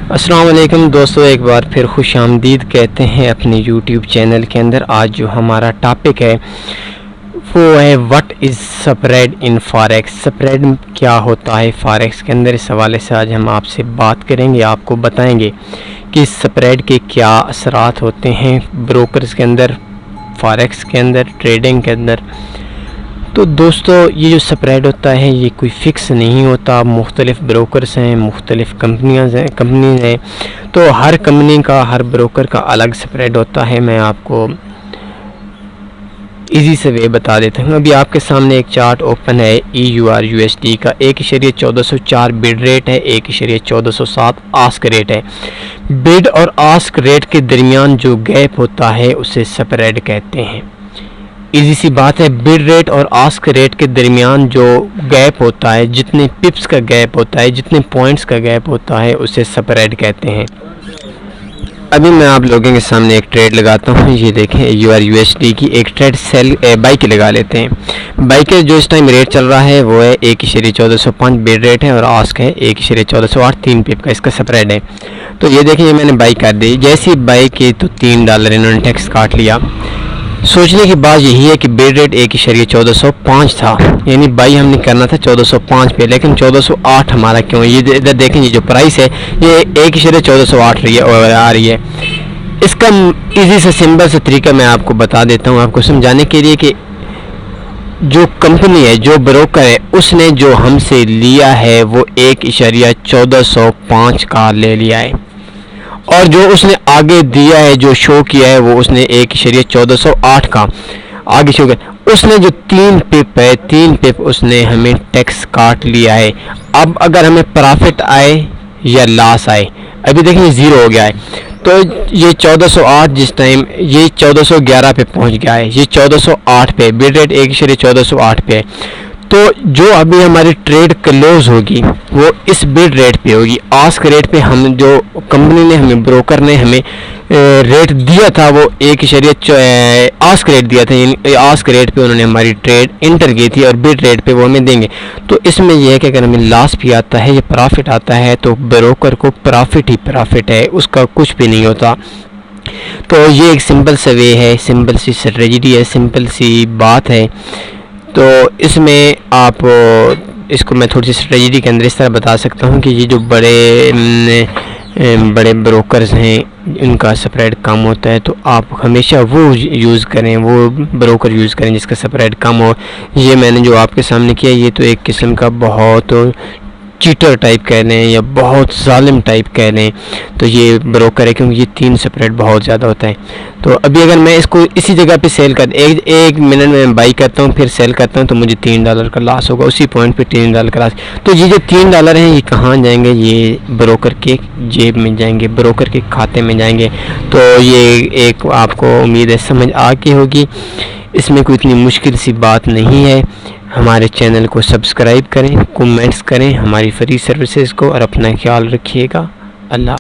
अस्सलाम वालेकुम दोस्तों, एक बार फिर खुश आमदीद कहते हैं अपने YouTube चैनल के अंदर। आज जो हमारा टॉपिक है वो है what is spread in forex. Spread क्या होता है फॉरेक्स के अंदर, इस हवाले से आज हम आपसे बात करेंगे। आपको बताएंगे कि स्प्रेड के क्या असरात होते हैं ब्रोकर्स के अंदर, फॉरेक्स के अंदर, ट्रेडिंग के अंदर। तो दोस्तों, ये जो स्प्रेड होता है ये कोई फ़िक्स नहीं होता। मुख्तलिफ़ ब्रोकर्स हैं, मुख्तलिफ़ कंपनीज़ हैं, तो हर कंपनी का, हर ब्रोकर का अलग स्प्रेड होता है। मैं आपको इजी से वे बता देता हूँ। अभी आपके सामने एक चार्ट ओपन है EUR/USD का। 1.1404 बिड रेट है, 1.1407 आस्क रेट है। बिड और आस्क रेट के दरमियान जो गैप होता है उसे स्प्रेड कहते हैं। इजी सी बात है, बिड रेट और आस्क रेट के दरमियान जो गैप होता है, जितने पिप्स का गैप होता है, जितने पॉइंट्स का गैप होता है, उसे स्प्रेड कहते हैं। अभी मैं आप लोगों के सामने एक ट्रेड लगाता हूँ। ये देखें, EUR/USD की एक ट्रेड बाई की लगा लेते हैं। बाई के जो इस टाइम रेट चल रहा है वो है 1.1405 बिड रेट है और आस्क है 1.1408, 3 पिप का इसका स्प्रेड है। तो ये देखें, ये मैंने बाई कर दी। जैसी बाई की तो $3 इन्होंने टैक्स काट लिया। सोचने की बात यही है कि बिड रेट 1.1405 था, यानी बाई हमने करना था 1405 पे, लेकिन 1408 हमारा क्यों? ये इधर देखें, ये जो प्राइस है ये 1.1408 आ रही है। इसका इजी से सिंपल से तरीका मैं आपको बता देता हूँ आपको समझाने के लिए कि जो कंपनी है, जो ब्रोकर है, उसने जो हमसे लिया है वो 1.1405 का ले लिया है, और जो उसने आगे दिया है, जो शो किया है, वो उसने 1.1408 का आगे शो किया। उसने जो 3 पिप है, 3 पिप उसने हमें टैक्स काट लिया है। अब अगर हमें प्रॉफिट आए या लॉस आए, अभी देखिए 0 हो गया है, तो ये 1408 जिस टाइम ये 1411 पे पहुंच गया है, ये 1408 पे, बिड रेट 1.1408 पे है। तो जो अभी हमारी ट्रेड क्लोज होगी वो इस बिड रेट पे होगी। आस्क रेट पे हम जो कंपनी ने हमें, ब्रोकर ने हमें रेट दिया था वो आस्क रेट दिया था, यानी आस्क रेट पे उन्होंने हमारी ट्रेड इंटर की थी और बिड रेट पे वो हमें देंगे। तो इसमें यह है कि अगर हमें लॉस भी आता है या प्रॉफिट आता है तो ब्रोकर को प्रॉफिट ही प्रॉफिट है, उसका कुछ भी नहीं होता। तो ये एक सिंपल सा वे है, सिंपल सी स्ट्रेटजी है, सिंपल सी बात है। तो इसमें आप इसको मैं थोड़ी सी स्ट्रेटजी के अंदर इस तरह बता सकता हूँ कि ये जो बड़े ब्रोकर्स हैं इनका स्प्रेड कम होता है, तो आप हमेशा वो यूज़ करें, वो ब्रोकर यूज़ करें जिसका स्प्रेड कम हो। ये मैंने जो आपके सामने किया, ये तो एक किस्म का बहुत चीटर टाइप कह लें या बहुत जालिम टाइप कह लें, तो ये ब्रोकर है, क्योंकि ये 3 स्प्रेड बहुत ज़्यादा होता है। तो अभी अगर मैं इसको इसी जगह पे सेल कर एक मिनट में बाई करता हूँ फिर सेल करता हूँ, तो मुझे $3 का लॉस होगा, उसी पॉइंट पे $3 का लॉस। तो ये जो $3 हैं ये कहाँ जाएंगे? ये ब्रोकर के जेब में जाएंगे, ब्रोकर के खाते में जाएंगे। तो ये एक आपको उम्मीद है समझ आ गई होगी। इसमें कोई इतनी मुश्किल सी बात नहीं है। हमारे चैनल को सब्सक्राइब करें, कमेंट्स करें हमारी फ्री सर्विसेज को, और अपना ख्याल रखिएगा। अल्लाह।